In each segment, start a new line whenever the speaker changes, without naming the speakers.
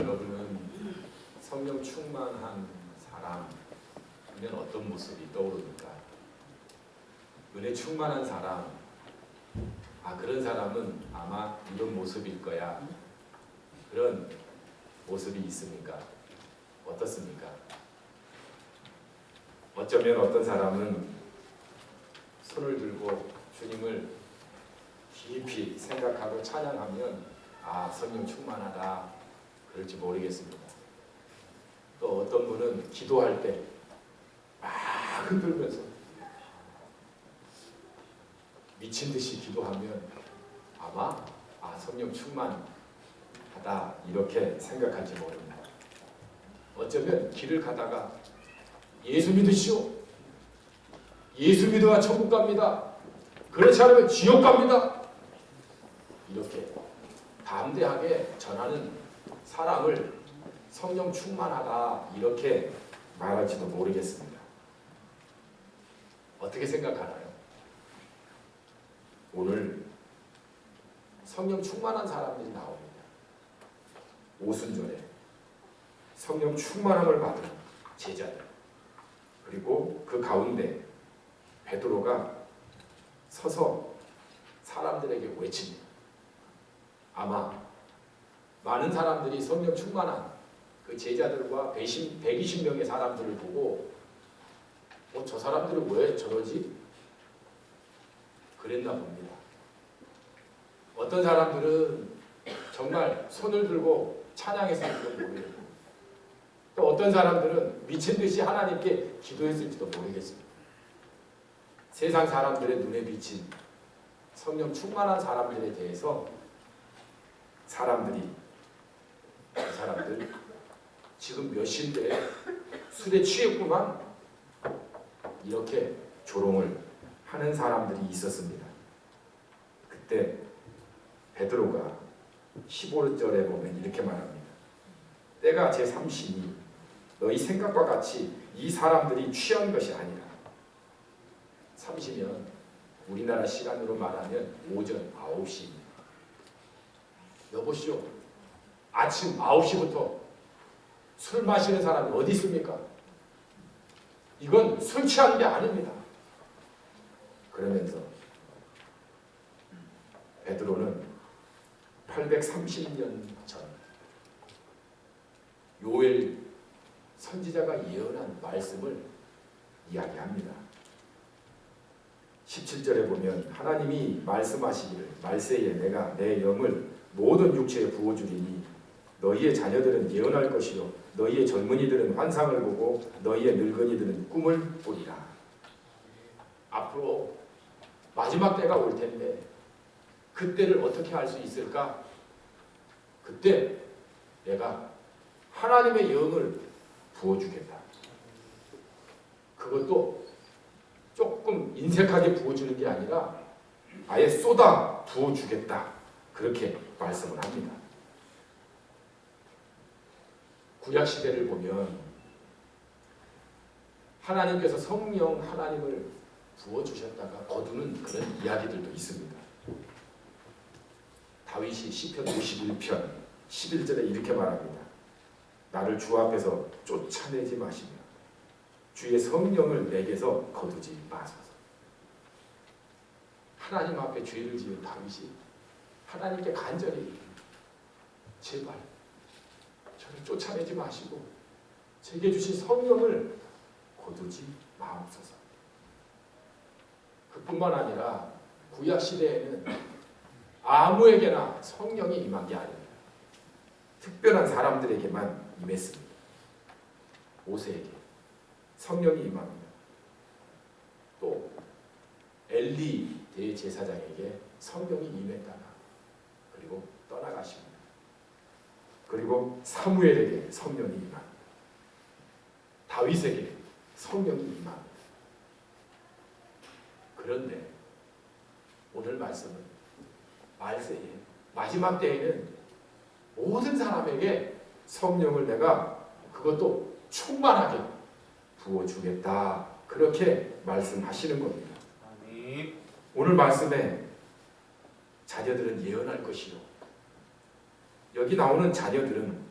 여러분은 성령 충만한 사람 하면 어떤 모습이 떠오릅니까? 은혜 충만한 사람, 그런 사람은 아마 이런 모습일 거야. 그런 모습이 있습니까? 어떻습니까? 어쩌면 어떤 사람은 손을 들고 주님을 깊이 생각하고 찬양하면 성령 충만하다 그럴지 모르겠습니다. 또 어떤 분은 기도할 때 막 흔들면서 미친 듯이 기도하면 아마 성령 충만하다 이렇게 생각할지 모릅니다. 어쩌면 길을 가다가 예수 믿으시오, 예수 믿어야 천국 갑니다, 그렇지 않으면 지옥 갑니다, 이렇게 담대하게 전하는 사람을 성령 충만하다 이렇게 말할지도 모르겠습니다. 어떻게 생각하나요? 오늘 성령 충만한 사람들이 나옵니다. 오순절에 성령 충만함을 받은 제자들, 그리고 그 가운데 베드로가 서서 사람들에게 외칩니다. 아마 많은 사람들이 성령 충만한 그 제자들과 120명의 사람들을 보고 저 사람들은 왜 저러지? 그랬나 봅니다. 어떤 사람들은 정말 손을 들고 찬양했을지도 모르겠고, 또 어떤 사람들은 미친 듯이 하나님께 기도했을지도 모르겠습니다. 세상 사람들의 눈에 비친 성령 충만한 사람들에 대해서 사람들이 그 사람들 지금 몇 시인데 술에 취했구만 이렇게 조롱을 하는 사람들이 있었습니다. 그때 베드로가 15절에 보면 이렇게 말합니다. 때가 제3시니 너희 생각과 같이 이 사람들이 취한 것이 아니라. 3시면 우리나라 시간으로 말하면 오전 9시입니다. 여보시오, 아침 9시부터 술 마시는 사람이 어디 있습니까? 이건 술 취하는 게 아닙니다. 그러면서 베드로는 830년 전 요엘 선지자가 예언한 말씀을 이야기합니다. 17절에 보면 하나님이 말씀하시기를 말세에 내가 내 영을 모든 육체에 부어주리니 너희의 자녀들은 예언할 것이요 너희의 젊은이들은 환상을 보고 너희의 늙은이들은 꿈을 보리라. 앞으로 마지막 때가 올 텐데 그때를 어떻게 할 수 있을까? 그때 내가 하나님의 영을 부어주겠다. 그것도 조금 인색하게 부어주는 게 아니라 아예 쏟아 부어주겠다. 그렇게 말씀을 합니다. 구약시대를 보면 하나님께서 성령 하나님을 부어주셨다가 거두는 그런 이야기들도 있습니다. 다윗이 시편 51편 11절에 이렇게 말합니다. 나를 주 앞에서 쫓아내지 마시며 주의 성령을 내게서 거두지 마소서. 하나님 앞에 죄를 지은 다윗이 하나님께 간절히 제발 저를 쫓아내지 마시고 제게 주신 성령을 거두지 마옵소서. 그뿐만 아니라 구약시대에는 아무에게나 성령이 임한 게 아닙니다. 특별한 사람들에게만 임했습니다. 모세에게 성령이 임합니다. 또 엘리 대제사장에게 성령이 임했다가 그리고 떠나가십니다. 그리고 사무엘에게 성령이 임합니다. 다윗에게 성령이 임합니다. 그런데 오늘 말씀은 말세에 마지막 때에는 모든 사람에게 성령을 내가 그것도 충만하게 부어주겠다. 그렇게 말씀하시는 겁니다. 아멘. 오늘 말씀에 자녀들은 예언할 것이요. 여기 나오는 자녀들은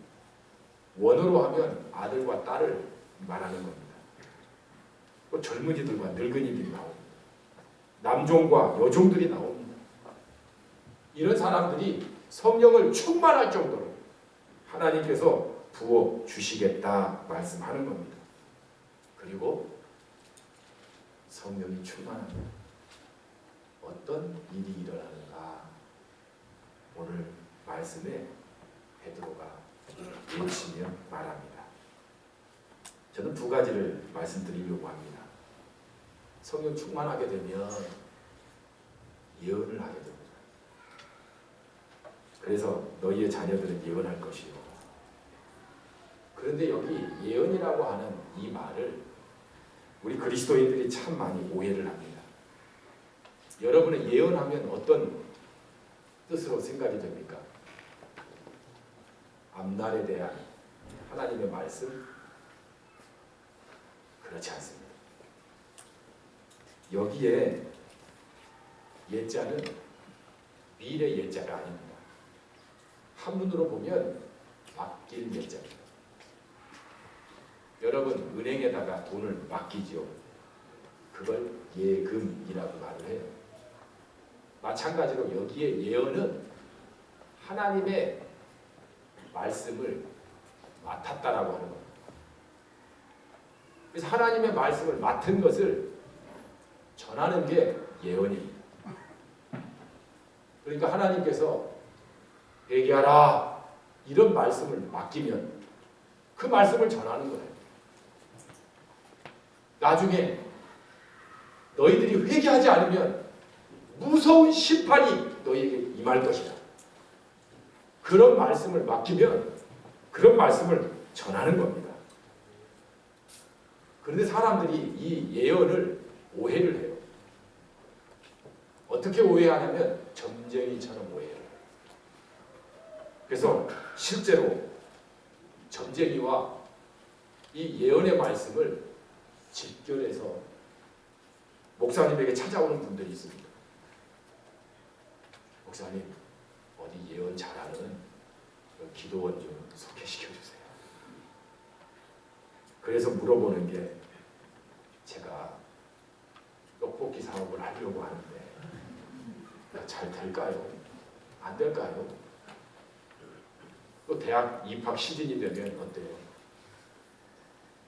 원어로 하면 아들과 딸을 말하는 겁니다. 또 젊은이들과 늙은이들이 나옵니다. 남종과 여종들이 나옵니다. 이런 사람들이 성령을 충만할 정도로 하나님께서 부어 주시겠다 말씀하는 겁니다. 그리고 성령이 충만하면 어떤 일이 일어나는가? 오늘 말씀에 베드로가 외치며 말합니다. 저는 두 가지를 말씀드리려고 합니다. 성령 충만하게 되면 예언을 하게 됩니다. 그래서 너희의 자녀들은 예언할 것이요. 그런데 여기 예언이라고 하는 이 말을 우리 그리스도인들이 참 많이 오해를 합니다. 여러분은 예언하면 어떤 뜻으로 생각이 됩니까? 앞날에 대한 하나님의 말씀? 그렇지 않습니다. 여기에 예자는 미래 예자가 아닙니다. 한문으로 보면 맡길 예자입니다. 여러분 은행에다가 돈을 맡기죠. 그걸 예금이라고 말을 해요. 마찬가지로 여기에 예언은 하나님의 말씀을 맡았다라고 하는 겁니다. 그래서 하나님의 말씀을 맡은 것을 전하는 게 예언입니다. 그러니까 하나님께서 회개하라 이런 말씀을 맡기면 그 말씀을 전하는 거예요. 나중에 너희들이 회개하지 않으면 무서운 심판이 너희에게 임할 것이다. 그런 말씀을 맡기면 그런 말씀을 전하는 겁니다. 그런데 사람들이 이 예언을 오해를 해요. 어떻게 오해하냐면 점쟁이처럼 오해해요. 그래서 실제로 점쟁이와 이 예언의 말씀을 직결해서 목사님에게 찾아오는 분들이 있습니다. 목사님, 어디 예언 잘하는 기도원 좀 소개시켜주세요. 그래서 물어보는 게 제가 떡볶이 사업을 하려고 하는데 잘 될까요? 안 될까요? 또 대학 입학 시즌이 되면 어때요?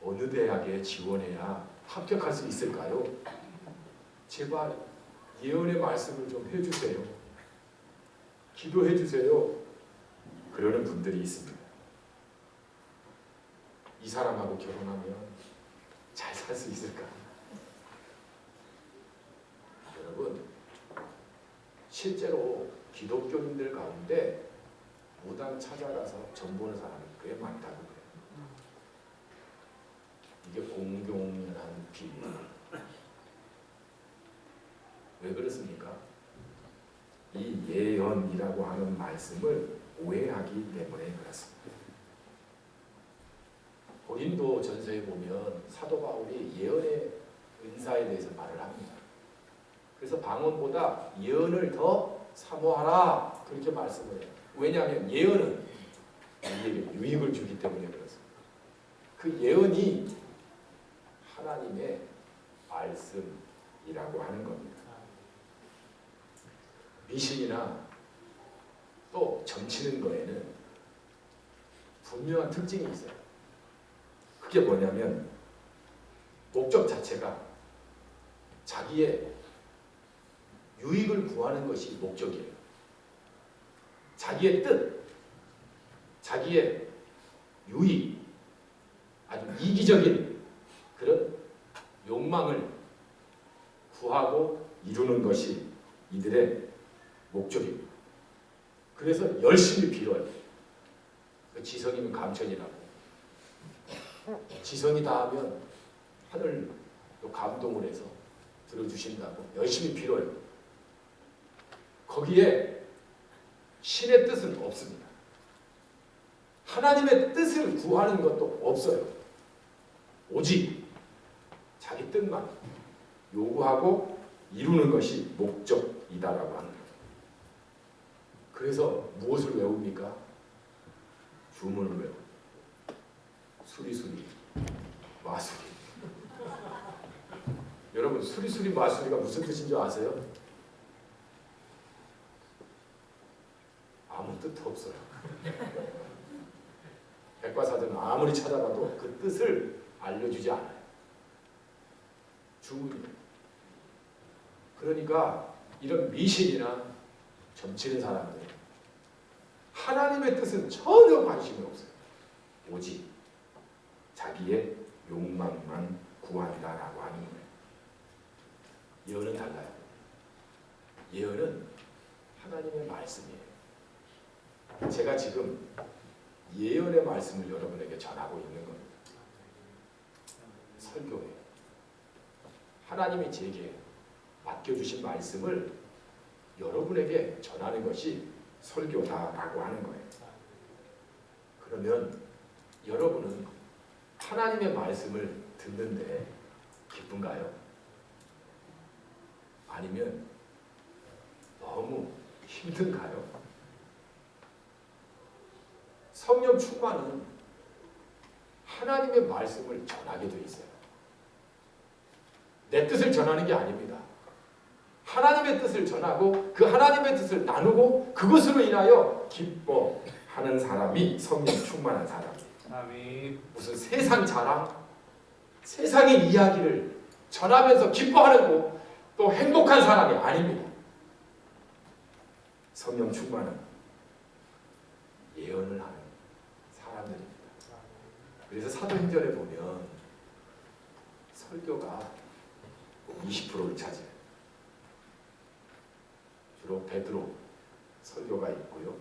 어느 대학에 지원해야 합격할 수 있을까요? 제발 예언의 말씀을 좀 해주세요. 기도해 주세요. 그러는 분들이 있습니다. 이 사람하고 결혼하면 잘 살 수 있을까? 여러분, 실제로 기독교인들 가운데 무당 찾아가서 전 보는 사람이 꽤 많다고 그래요. 이게 공공연한 비밀. 왜 그렇습니까? 이 예언이라고 하는 말씀을 오해하기 때문에 그렇습니다. 고린도 전서에 보면 사도 바울이 예언의 은사에 대해서 말을 합니다. 그래서 방언보다 예언을 더 사모하라 그렇게 말씀을 해요. 왜냐하면 예언은 우리에게 유익을 주기 때문에 그렇습니다. 그 예언이 하나님의 말씀이라고 하는 겁니다. 미신이나 또 점치는 거에는 분명한 특징이 있어요. 그게 뭐냐면 목적 자체가 자기의 유익을 구하는 것이 목적이에요. 자기의 뜻, 자기의 유익, 아주 이기적인 그런 욕망을 구하고 이루는 것이 이들의 목적입니다. 그래서 열심히 빌어요. 그 지성이면 감천이라고. 지성이 다하면 하늘도 감동을 해서 들어주신다고 열심히 빌어요. 거기에 신의 뜻은 없습니다. 하나님의 뜻을 구하는 것도 없어요. 오직 자기 뜻만 요구하고 이루는 것이 목적이다라고 하는 거예요. 그래서 무엇을 외웁니까? 주문을 외웁니다. 수리수리 마수리. 여러분 수리수리 마수리가 무슨 뜻인 줄 아세요? 아무 뜻 없어요. 백과사전은 아무리 찾아봐도 그 뜻을 알려주지 않아요. 주문이에요. 그러니까 이런 미신이나 점치는 사람들 하나님의 뜻은 전혀 관심이 없어요. 오직 자기의 욕망만 구한다라고 하는 거예요. 예언은 달라요. 예언은 하나님의 말씀이에요. 제가 지금 예언의 말씀을 여러분에게 전하고 있는 겁니다. 설교예요. 하나님이 제게 맡겨주신 말씀을 여러분에게 전하는 것이 설교다라고 하는 거예요. 그러면 여러분은 하나님의 말씀을 듣는데 기쁜가요? 아니면 너무 힘든가요? 성령 충만은 하나님의 말씀을 전하게 돼 있어요. 내 뜻을 전하는 게 아닙니다. 하나님의 뜻을 전하고 그 하나님의 뜻을 나누고 그것으로 인하여 기뻐하는 사람이 성령 충만한 사람이에요. 아멘. 무슨 세상 자랑, 세상의 이야기를 전하면서 기뻐하는 또 행복한 사람이 아닙니다. 성령 충만은 예언을 하는 사람들입니다. 그래서 사도행전에 보면 설교가 20%를 차지해요. 주로 베드로 설교가 있고요.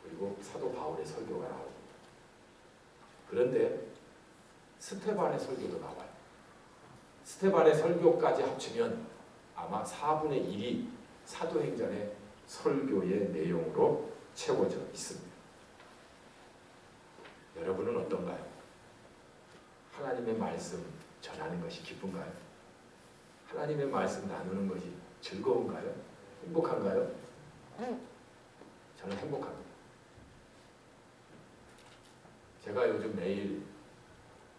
그리고 사도 바울의 설교가 나옵니다. 그런데 스테반의 설교도 나와요. 스테반의 설교까지 합치면 아마 4분의 1이 사도행전의 설교의 내용으로 채워져 있습니다. 여러분은 어떤가요? 하나님의 말씀 전하는 것이 기쁜가요? 하나님의 말씀 나누는 것이 즐거운가요? 행복한가요? 저는 행복합니다. 제가 요즘 매일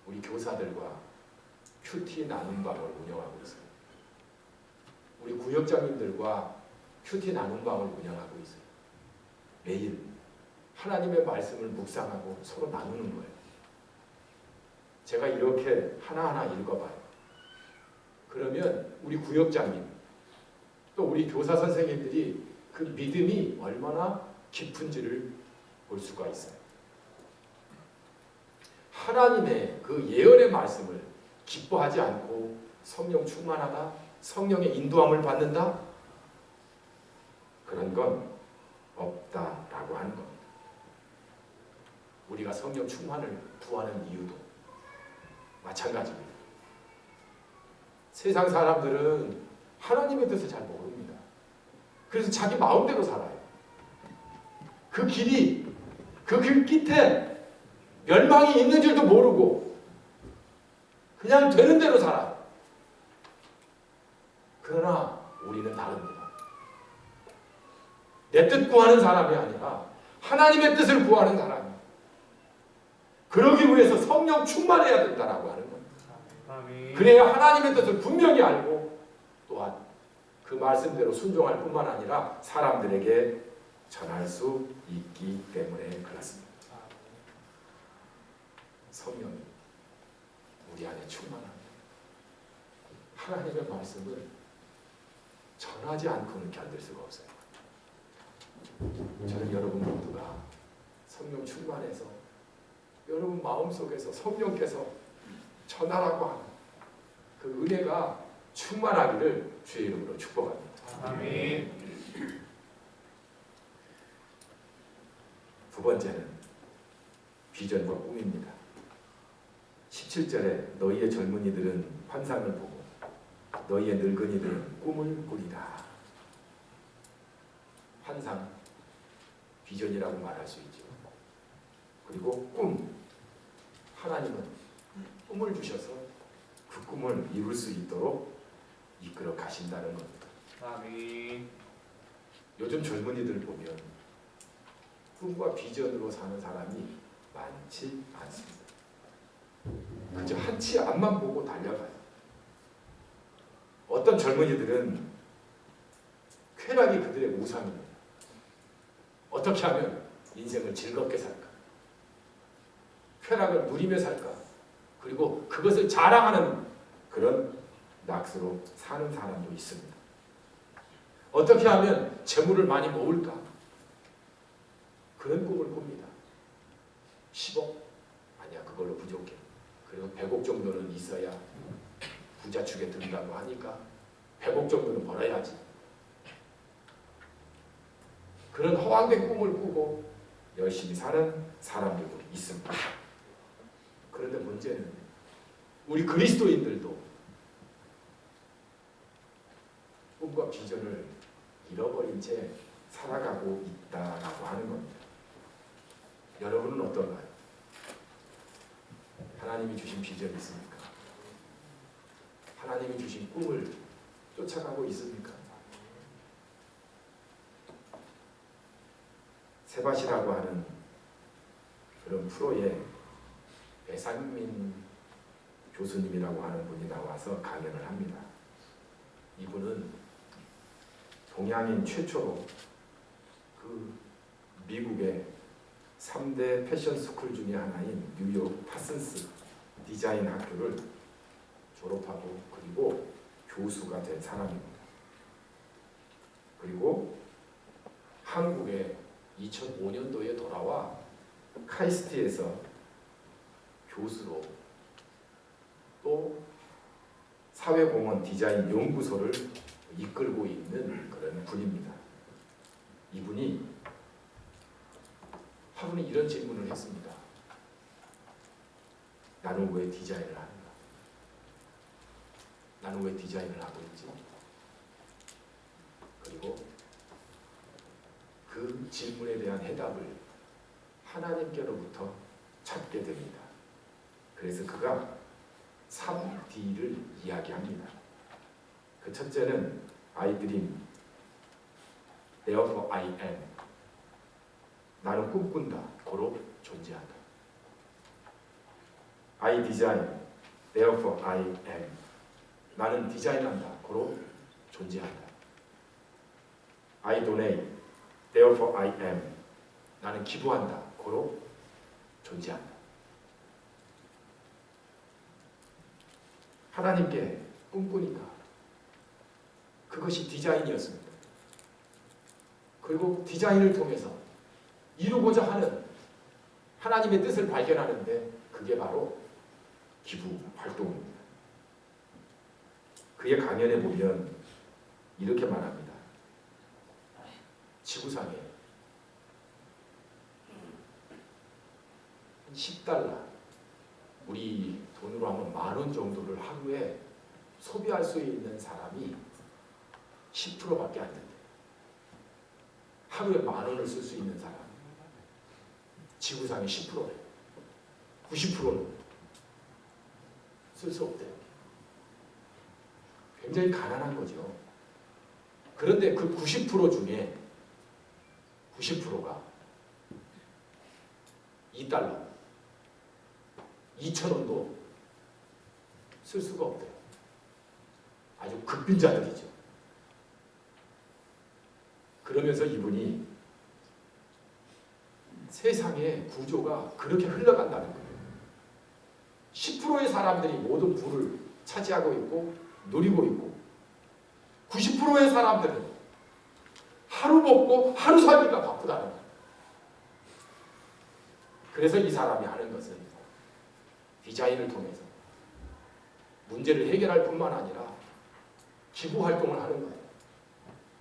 우리 교사들과 큐티 나눔방을 운영하고 있어요. 우리 구역장님들과 큐티 나눔방을 운영하고 있어요. 매일 하나님의 말씀을 묵상하고 서로 나누는 거예요. 제가 이렇게 하나하나 읽어봐요. 그러면 우리 구역장님 또 우리 교사 선생님들이 그 믿음이 얼마나 깊은지를 볼 수가 있어요. 하나님의 그 예언의 말씀을 기뻐하지 않고 성령 충만하다, 성령의 인도함을 받는다? 그런 건 없다라고 하는 겁니다. 우리가 성령 충만을 구하는 이유도 마찬가지입니다. 세상 사람들은 하나님의 뜻을 잘 모릅니다. 그래서 자기 마음대로 살아요. 그 길이, 그 길 끝에 멸망이 있는 줄도 모르고 그냥 되는 대로 살아요. 그러나 우리는 다릅니다. 내 뜻 구하는 사람이 아니라 하나님의 뜻을 구하는 사람이에요. 그러기 위해서 성령 충만해야 된다라고 하는 겁니다. 그래야 하나님의 뜻을 분명히 알고 또한 그 말씀대로 순종할 뿐만 아니라 사람들에게 전할 수 있기 때문에 그렇습니다. 성령이 우리 안에 충만합니다. 하나님의 말씀을 전하지 않고는 견딜 수가 없어요. 저는 여러분 모두가 성령 충만해서 여러분 마음속에서 성령께서 전하라고 하는 그 은혜가 충만하기를 주의 이름으로 축복합니다. 아멘. 두 번째는 비전과 꿈입니다. 17절에 너희의 젊은이들은 환상을 보고 너희의 늙은이들은 꿈을 꾸리라. 환상, 비전이라고 말할 수 있죠. 그리고 꿈, 하나님은 꿈을 주셔서 그 꿈을 이룰 수 있도록 이끌어 가신다는 겁니다. 아멘. 요즘 젊은이들 보면 꿈과 비전으로 사는 사람이 많지 않습니다. 그저 한치 앞만 보고 달려가요. 어떤 젊은이들은 쾌락이 그들의 우상입니다. 어떻게 하면 인생을 즐겁게 살까? 쾌락을 누리며 살까? 그리고 그것을 자랑하는 그런 낙수로 사는 사람도 있습니다. 어떻게 하면 재물을 많이 모을까? 그런 꿈을 꿉니다. 10억? 아니야, 그걸로 부족해. 그리고 100억 정도는 있어야 부자축에 든다고 하니까 100억 정도는 벌어야지. 그런 허황된 꿈을 꾸고 열심히 사는 사람들도 있습니다. 그런데 문제는 우리 그리스도인들도 꿈과 비전을 잃어버린 채 살아가고 있다라고 하는 겁니다. 여러분은 어떤가요? 하나님이 주신 비전이 있습니까? 하나님이 주신 꿈을 쫓아가고 있습니까? 세바시라고 하는 그런 프로에 배상민 교수님이라고 하는 분이 나와서 강연을 합니다. 이분은 동양인 최초로 그 미국의 3대 패션 스쿨 중에 하나인 뉴욕 파슨스 디자인 학교를 졸업하고 그리고 교수가 된 사람입니다. 그리고 한국에 2005년도에 돌아와 카이스트에서 교수로 또 사회공헌 디자인 연구소를 이끌고 있는 그런 분입니다. 이분이 하루는 이런 질문을 했습니다. 나는 왜 디자인을 하는가? 나는 왜 디자인을 하고 있지? 그리고 그 질문에 대한 해답을 하나님께로부터 찾게 됩니다. 그래서 그가 3D를 이야기합니다. 그 첫째는 I dream, therefore I am. 나는 꿈꾼다, 고로 존재한다. I design, therefore I am. 나는 디자인한다, 고로 존재한다. I donate, therefore I am. 나는 기부한다, 고로 존재한다. 하나님께 꿈꾸니까 그것이 디자인이었습니다. 그리고 디자인을 통해서 이루고자 하는 하나님의 뜻을 발견하는데 그게 바로 기부 활동입니다. 그의 강연에 보면 이렇게 말합니다. 지구상에 10달러, 우리 돈으로 하면 10,000원 정도를 하루에 소비할 수 있는 사람이 10%밖에 안 된대. 하루에 10,000원을 쓸 수 있는 사람. 지구상의 10%래. 90%는 쓸 수 없대요. 굉장히 가난한 거죠. 그런데 그 90% 중에 90%가 2달러, 2,000원도 쓸 수가 없대요. 아주 극빈자들이죠. 그러면서 이분이 세상의 구조가 그렇게 흘러간다는 거예요. 10%의 사람들이 모든 부를 차지하고 있고 누리고 있고 90%의 사람들은 하루 먹고 하루 살기가 바쁘다는 거예요. 그래서 이 사람이 하는 것은 디자인을 통해서 문제를 해결할 뿐만 아니라 기부 활동을 하는 거예요.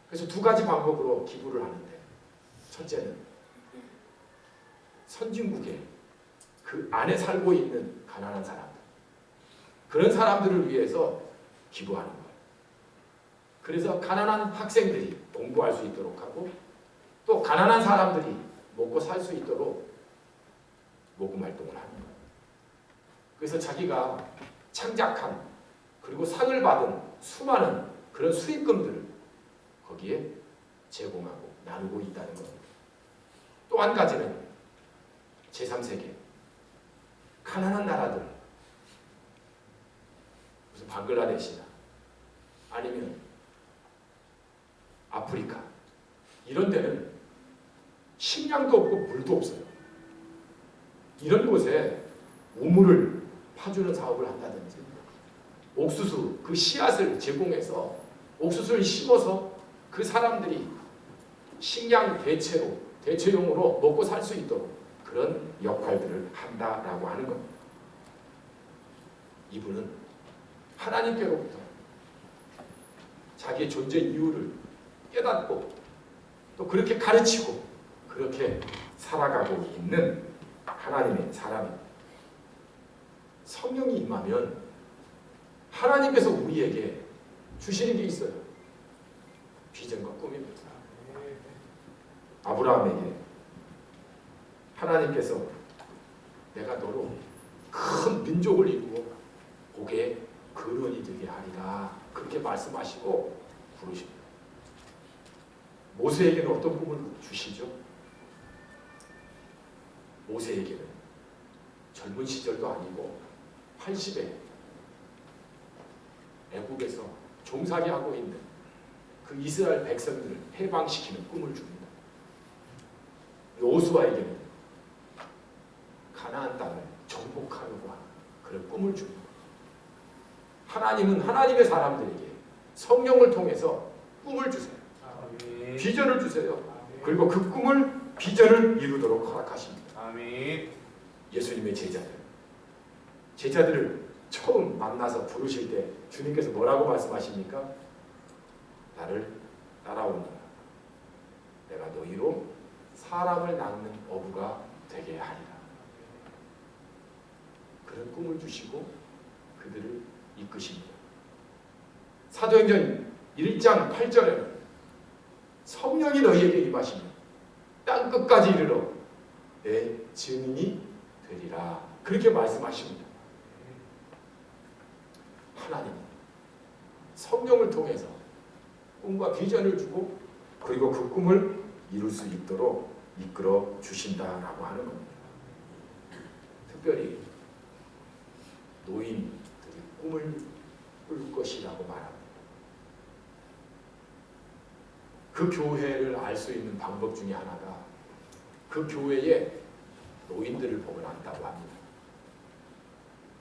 그래서 두 가지 방법으로 기부를 하는데, 첫째는 선진국에 그 안에 살고 있는 가난한 사람들, 그런 사람들을 위해서 기부하는 거예요. 그래서 가난한 학생들이 공부할 수 있도록 하고 또 가난한 사람들이 먹고 살 수 있도록 모금 활동을 하는 거예요. 그래서 자기가 창작한 그리고 상을 받은 수많은 그런 수익금들을 거기에 제공하고 나누고 있다는 겁니다. 또 한 가지는 제3세계 가난한 나라들, 방글라데시나 아니면 아프리카 이런 데는 식량도 없고 물도 없어요. 이런 곳에 우물을 파주는 사업을 한다든지 옥수수 그 씨앗을 제공해서 옥수수를 심어서 그 사람들이 식량 대체용으로 먹고 살 수 있도록 그런 역할들을 한다라고 하는 겁니다. 이분은 하나님께로부터 자기의 존재 이유를 깨닫고 또 그렇게 가르치고 그렇게 살아가고 있는 하나님의 사람입니다. 성령이 임하면 하나님께서 우리에게 주시는 게 있어요. 비전과 꿈입니다. 아브라함에게 하나님께서 내가 너로 큰 민족을 이루고 복의 근원이 되게 하리라 그렇게 말씀하시고 부르십니다. 모세에게는 어떤 꿈을 주시죠? 모세에게는 젊은 시절도 아니고 80에 애국에서 종살이 하고 있는 그 이스라엘 백성들을 해방시키는 꿈을 줍니다. 여호수아에게는 가나안 땅을 정복하려고 하는 그런 꿈을 줍니다. 하나님은 하나님의 사람들에게 성령을 통해서 꿈을 주세요.
아멘.
비전을 주세요.
아멘.
그리고 그 꿈을 비전을 이루도록 허락하십니다.
아멘.
예수님의 제자들을 처음 만나서 부르실 때 주님께서 뭐라고 말씀하십니까? 나를 따라오니라. 내가 너희로 사람을 낳는 어부가 되게 하리라. 그런 꿈을 주시고 그들을 이끄십니다. 사도행전 1장 8절에는 성령이 너희에게 임하시며 땅 끝까지 이르러 내 증인이 되리라. 그렇게 말씀하십니다. 하나님 성령을 통해서 꿈과 비전을 주고 그리고 그 꿈을 이룰 수 있도록 이끌어 주신다라고 하는 겁니다. 특별히 노인들이 꿈을 꿀 것이라고 말합니다. 그 교회를 알 수 있는 방법 중에 하나가 그 교회에 노인들을 보면 안다고 합니다.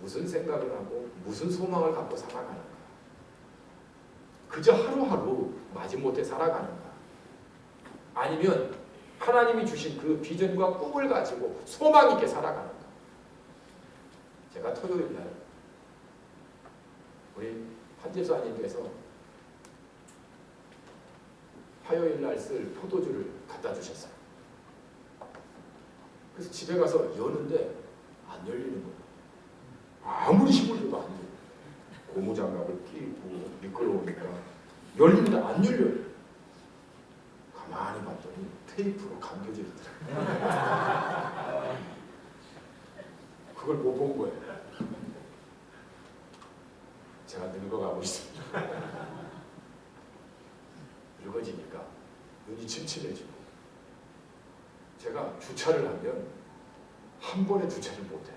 무슨 생각을 하고 무슨 소망을 갖고 살아가는가? 그저 하루하루 마지못해 살아가는가? 아니면 하나님이 주신 그 비전과 꿈을 가지고 소망 있게 살아가는가? 제가 토요일 날 우리 한재수아님께서 화요일 날 쓸 포도주를 갖다 주셨어요. 그래서 집에 가서 여는데 안 열리는 거예요. 아무리 힘을 줘도 안 열려요. 고무장갑을 끼고 미끄러우니까 열리는데 안 열려요. 가만히 봤더니 테이프로 감겨져 있더라고요. 그걸 못 본 거예요. 제가 늙어가고 있습니다. 늙어지니까 눈이 침침해지고 제가 주차를 하면 한 번에 주차를 못해요.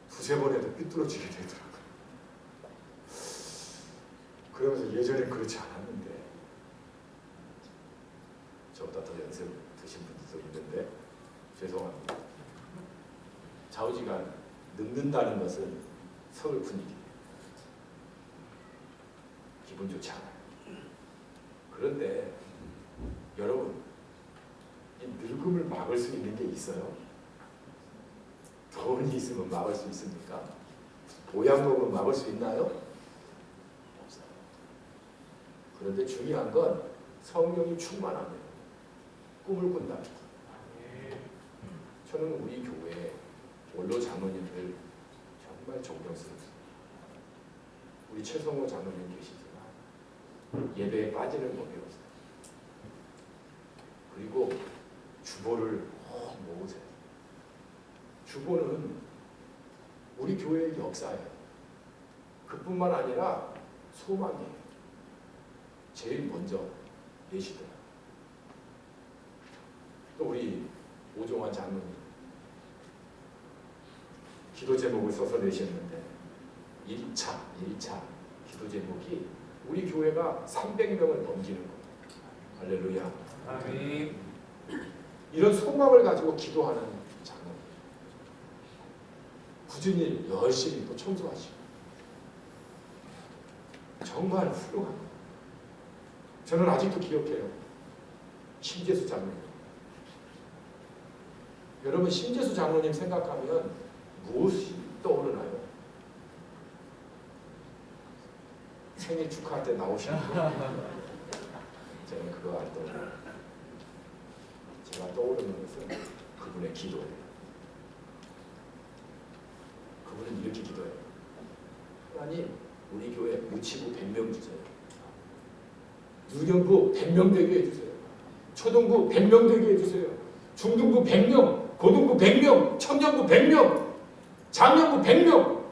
두세 번 해도 삐뚤어지게 되더라고요. 그러면서 예전엔 그렇지 않았는데 저보다 더 연세 드신 분들도 있는데 죄송합니다. 좌우지간 늙는다는 것은 서글픈 일이에요. 기분 좋지 않아요. 그런데 여러분 이 늙음을 막을 수 있는 게 있어요? 돈이 있으면 막을 수 있습니까? 보약 먹으면 막을 수 있나요? 없어요. 그런데 중요한 건 성령이 충만하면 꿈을 꾼다. 저는 우리 교회 원로 장로님들 정말 존경스럽습니다. 우리 최성호 장로님 계시지만 예배에 빠지는 법이 없어요. 그리고 주보를 꼭 모으세요. 주보는 우리 교회의 역사예요. 그뿐만 아니라 소망이에요. 제일 먼저 내시더라고요. 또 우리 오종환 장로님 기도 제목을 써서 내셨는데 1차 기도 제목이 우리 교회가 300명을 넘기는 것. 할렐루야.
아멘.
이런 소망을 가지고 기도하는 장로. 꾸준히 열심히 또 청소하시고. 정말 훌륭합니다. 저는 아직도 기억해요. 심재수 장로님. 여러분 심재수 장로님 생각하면 무엇이 떠오르나요? 생일 축하할 때 나오시는 거. 저는 그거 안 떠올라요. 제가 떠오르는 것은 그분의 기도예요. 그분은 이렇게 기도해요. 하나님, 우리 교회 무치부 100명 주세요. 유년부 100명 되게 해주세요. 초등부 100명 되게 해주세요. 중등부 100명, 고등부 100명, 청년부 100명, 장년부 100명.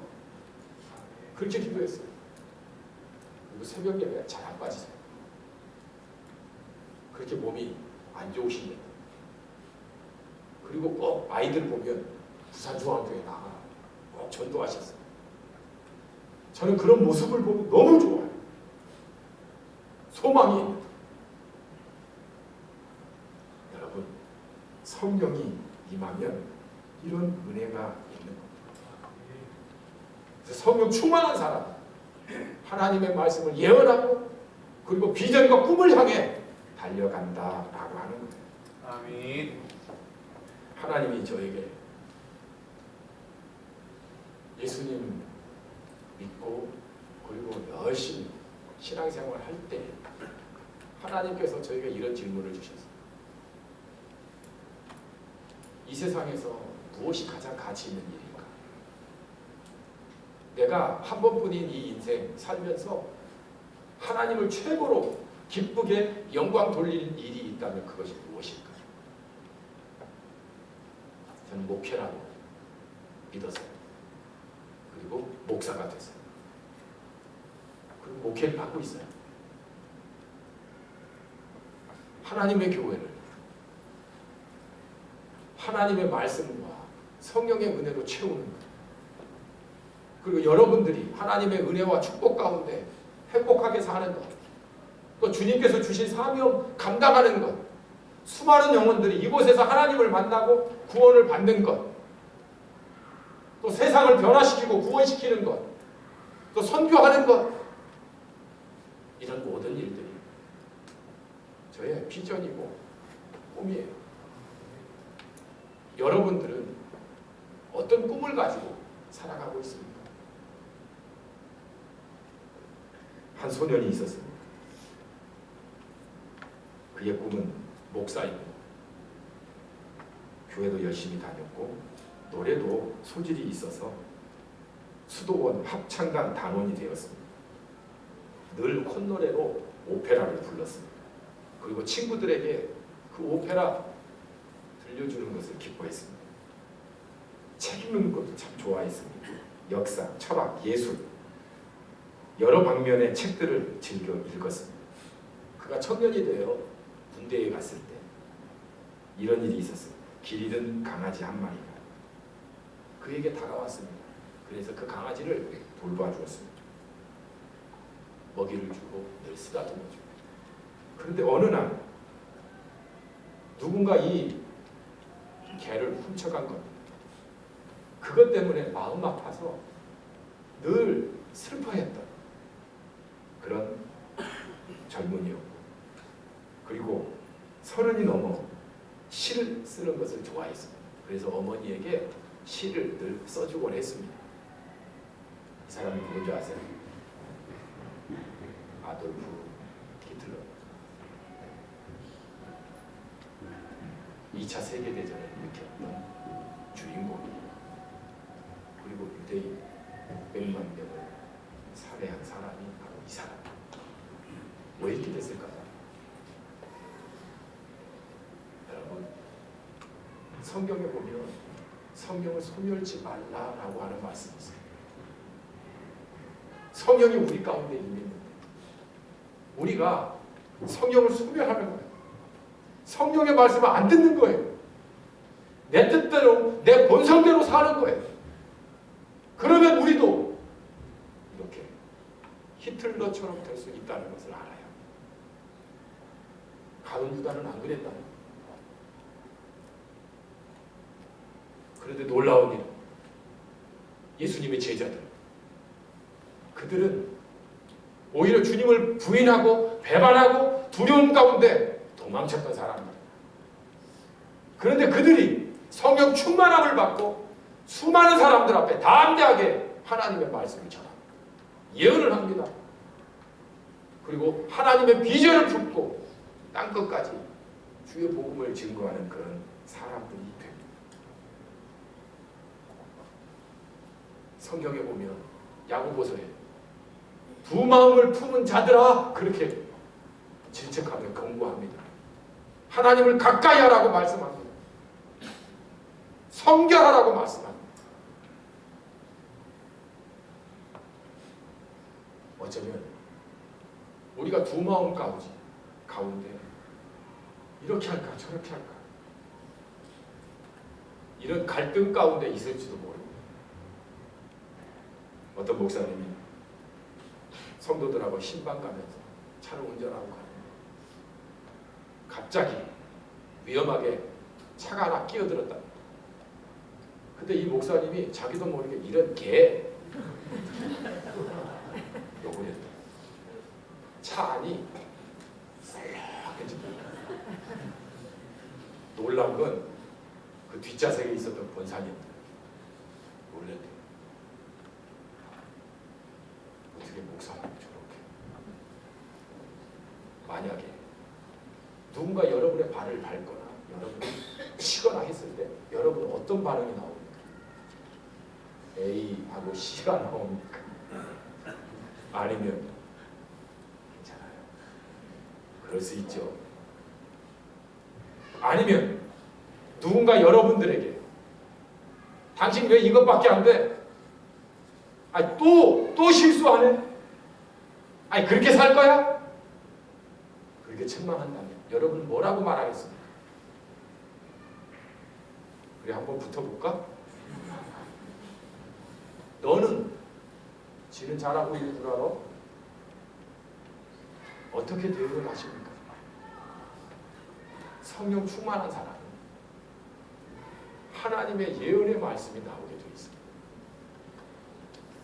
그렇게 기도했어요. 그리고 새벽 예배가 잘 안 빠지세요. 그렇게 몸이 안 좋으신데. 그리고 꼭 아이들 보면 부산중앙교회 나가 꼭 전도하셨어요. 저는 그런 모습을 보면 너무 좋아요. 소망이 있는. 여러분, 성령이 임하면 이런 은혜가 있는 겁니다. 그래서 성령 충만한 사람, 하나님의 말씀을 예언하고 그리고 비전과 꿈을 향해 달려간다라고 하는 거예요.
아멘.
하나님이 저에게 예수님 믿고 그리고 열심히 신앙생활 할 때 하나님께서 저에게 이런 질문을 주셨어요. 이 세상에서 무엇이 가장 가치 있는 일인가? 내가 한 번뿐인 이 인생 살면서 하나님을 최고로 기쁘게 영광 돌릴 일이 있다면 그것이 무엇일까? 저는 목회라고 믿었어요. 그리고 목사가 됐어요. 그리고 목회를 받고 있어요. 하나님의 교회를 하나님의 말씀과 성령의 은혜로 채우는 것. 그리고 여러분들이 하나님의 은혜와 축복 가운데 행복하게 사는 것. 또 주님께서 주신 사명 감당하는 것. 수많은 영혼들이 이곳에서 하나님을 만나고 구원을 받는 것. 또 세상을 변화시키고 구원시키는 것. 또 선교하는 것. 이런 모든 일들이 저의 비전이고 꿈이에요. 여러분들은 어떤 꿈을 가지고 살아가고 있습니까? 한 소년이 있었습니다. 그의 꿈은 목사이고 교회도 열심히 다녔고 노래도 소질이 있어서 수도원 합창단 단원이 되었습니다. 늘 콧노래로 오페라를 불렀습니다. 그리고 친구들에게 그 오페라 들려주는 것을 기뻐했습니다. 책 읽는 것도 참 좋아했습니다. 역사, 철학, 예술 여러 방면의 책들을 즐겨 읽었습니다. 그가 청년이 되어 군대에 갔을 때 이런 일이 있었습니다. 길 잃은 강아지 한 마리가 그에게 다가왔습니다. 그래서 그 강아지를 돌봐주었습니다. 먹이를 주고 늘 쓰다듬어주고. 그런데 어느 날 누군가 이 개를 훔쳐간 겁니다. 그것 때문에 마음 아파서 늘 슬퍼했던 그런 젊은이였고 그리고 30이 넘어 시를 쓰는 것을 좋아했습니다. 그래서 어머니에게 시를 늘 써주곤 했습니다. 이 사람이 누군지 아세요? 아돌프 히틀러. 2차 세계대전을 일으켰던 주인공이에요. 그리고 유대인 600만 명을 살해한 사람이 바로 이 사람. 왜 이렇게 됐을까요? 여러분, 성경에 보면 성경을 소멸치 말라라고 하는 말씀이 있어요. 성령이 우리 가운데 있는데 우리가 성령을 소멸하는 거예요. 성령의 말씀을 안 듣는 거예요. 내 뜻대로 내 본성대로 사는 거예요. 그러면 우리도 너처럼 될 수 있다는 것을 알아요. 가룟 유다는 안 그랬다. 그런데 놀라운 일, 예수님의 제자들, 그들은 오히려 주님을 부인하고 배반하고 두려움 가운데 도망쳤던 사람입니다. 그런데 그들이 성령 충만함을 받고 수많은 사람들 앞에 담대하게 하나님의 말씀을 전합니다. 예언을 합니다. 그리고 하나님의 비전을 품고 땅끝까지 주의 복음을 증거하는 그런 사람들이 됩니다. 성경에 보면 야고보서에 두 마음을 품은 자들아 그렇게 질책하며 경고합니다. 하나님을 가까이 하라고 말씀합니다. 성결하라고 말씀합니다. 어쩌면 우리가 두 마음 가운데 이렇게 할까 저렇게 할까 이런 갈등 가운데 있을지도 모릅니다. 어떤 목사님이 성도들하고 신방 가면서 차를 운전하고 가는데 갑자기 위험하게 차가 하나 끼어들었다. 근데 이 목사님이 자기도 모르게 이런 개 요구를 했다. 차 안이 썰렁해졌다. 놀란 건 그 뒷좌석에 있었던 권사님들 놀랬대요. 어떻게 목사님 저렇게. 만약에 누군가 여러분의 발을 밟거나 여러분이 치거나 했을 때 여러분은 어떤 반응이 나옵니까? A 하고 C가 나옵니까? 아니면 괜찮아요. 그럴 수 있죠. 아니면 누군가 여러분들에게 당신 왜 이것밖에 안 돼? 아니 또 실수하네? 아니 그렇게 살 거야? 그렇게 책망한다면 여러분은 뭐라고 말하겠습니까? 그래 한번 붙어볼까? 너는 지는 잘하고 있는 줄 알아? 어떻게 대응을 하십니까? 성령 충만한 사람은 하나님의 예언의 말씀이 나오게 되어 있습니다.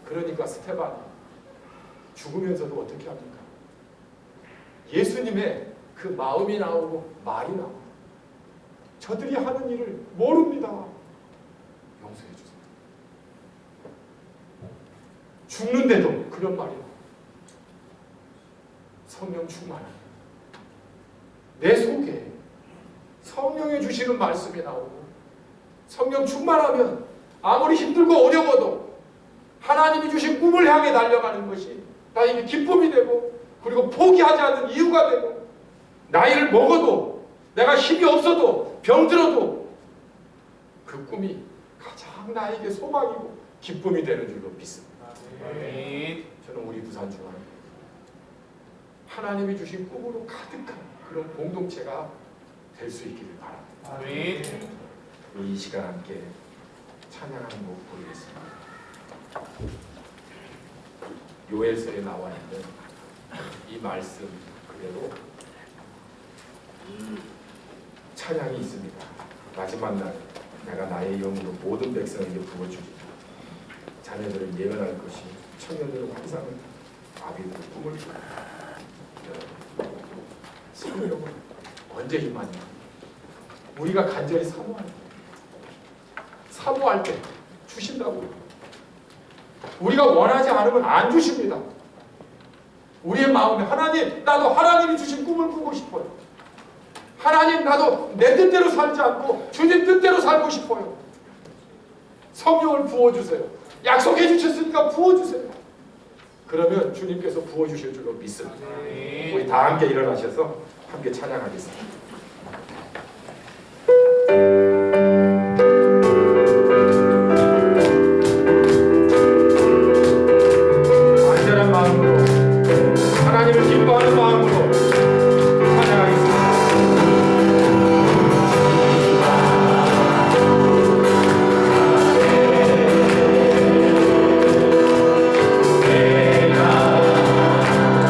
그러니까 스테반이 죽으면서도 어떻게 합니까? 예수님의 그 마음이 나오고 말이 나오고 저들이 하는 일을 모릅니다. 용서해 주세요. 죽는데도 그런 말이 나옵니다. 성령 충만한 내 속에 성령의 주시는 말씀이 나오고 성령 충만하면 아무리 힘들고 어려워도 하나님이 주신 꿈을 향해 달려가는 것이 나에게 기쁨이 되고 그리고 포기하지 않는 이유가 되고 나이를 먹어도 내가 힘이 없어도 병들어도 그 꿈이 가장 나에게 소망이고 기쁨이 되는 줄로 믿습니다. 저는 우리 부산중앙 하나님이 주신 꿈으로 가득한 그런 공동체가 될 수 있기를 바랍니다. 이 시간 함께 찬양하는 곡 부르겠습니다. 요엘서에 나와 있는 이 말씀 그대로 찬양이 있습니다. 마지막 날 내가 나의 영으로 모든 백성에게 부어주리라. 자녀들을 예언할 것이 청년들은 환상을 아비들 꿈을 꾸라. 성령은 언제 임하냐? 우리가 간절히 사모할 때 주신다고. 우리가 원하지 않으면 안 주십니다. 우리의 마음에 하나님, 나도 하나님이 주신 꿈을 꾸고 싶어요. 하나님, 나도 내 뜻대로 살지 않고 주님 뜻대로 살고 싶어요. 성령을 부어주세요. 약속해 주셨으니까 부어주세요. 그러면 주님께서 부어주실 줄로 믿습니다. 우리 다 함께 일어나셔서 함께 찬양하겠습니다. 안전한 마음으로 하나님을 기뻐하는 마음으로 찬양하겠습니다. 내가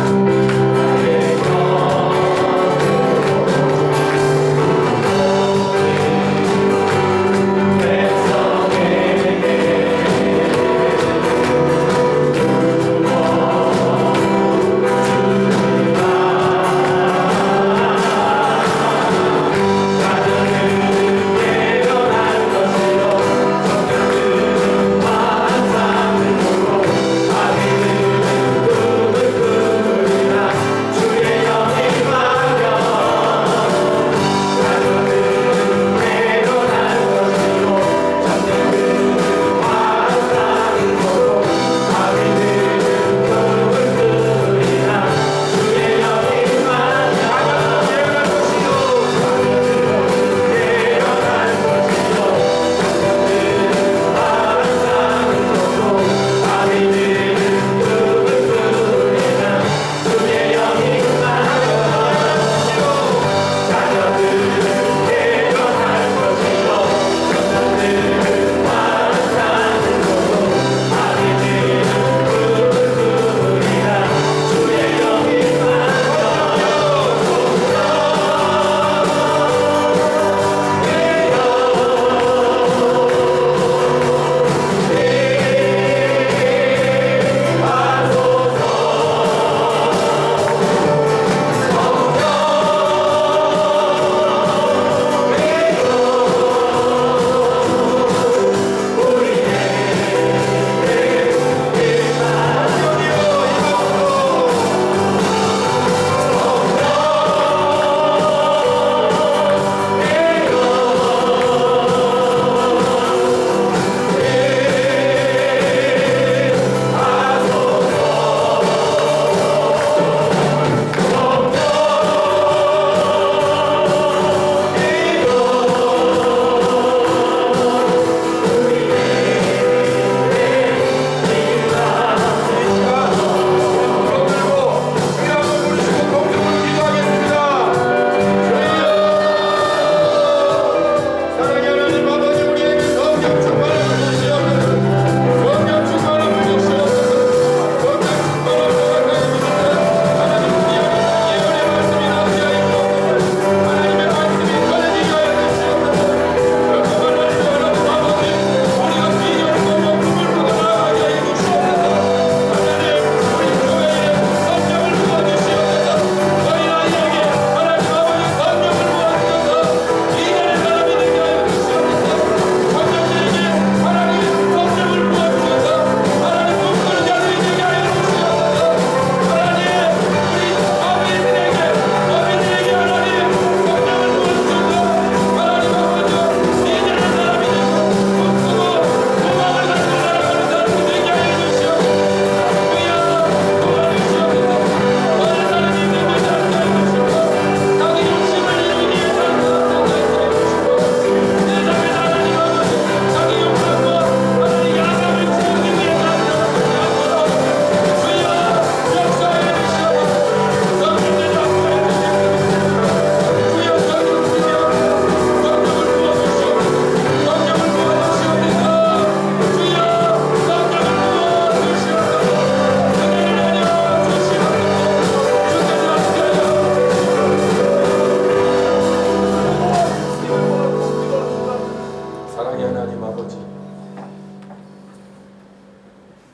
사랑의 하나님 아버지,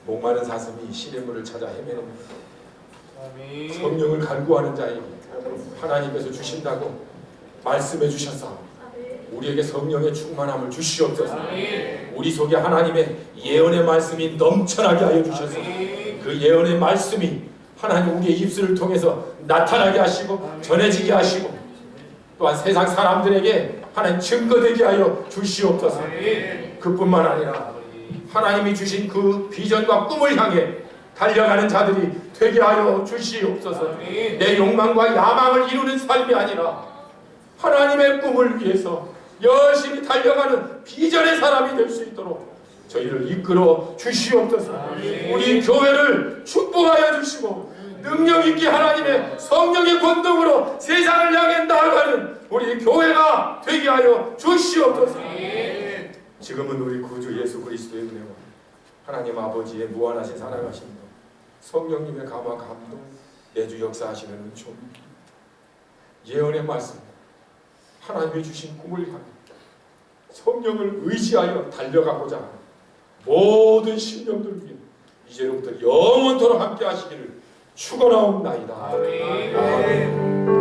목마른 사슴이 시냇물을 찾아 헤매는
아멘.
성령을 간구하는 자에게 하나님께서 주신다고 말씀해 주셨사. 우리에게 성령의 충만함을 주시옵소서.
아멘.
우리 속에 하나님의 예언의 말씀이 넘쳐나게 하여 주셔서
아멘.
그 예언의 말씀이 하나님 우리의 입술을 통해서 나타나게 하시고 전해지게 하시고 또한 세상 사람들에게 하나님 증거되게 하여 주시옵소서.
아멘.
그뿐만 아니라 하나님이 주신 그 비전과 꿈을 향해 달려가는 자들이 되게 하여 주시옵소서.
아멘.
내 욕망과 야망을 이루는 삶이 아니라 하나님의 꿈을 위해서 열심히 달려가는 비전의 사람이 될 수 있도록 저희를 이끌어 주시옵소서.
아멘.
우리 교회를 축복하여 주시고 능력 있게 하나님의 성령의 권능으로 세상을 향해 나아가는 우리 교회가 되게 하여 주시옵소서.
아멘.
지금은 우리 구주 예수 그리스도의 은혜와 하나님 아버지의 무한하신 사랑하심과 성령님의 감화 감동 내주 역사하시는 은총 예언의 말씀 하나님이 주신 꿈을 향해 성령을 의지하여 달려가고자 하는 모든 심령들 위해 이제로부터 영원토록 함께 하시기를 축원하옵나이다.
아멘.
아멘.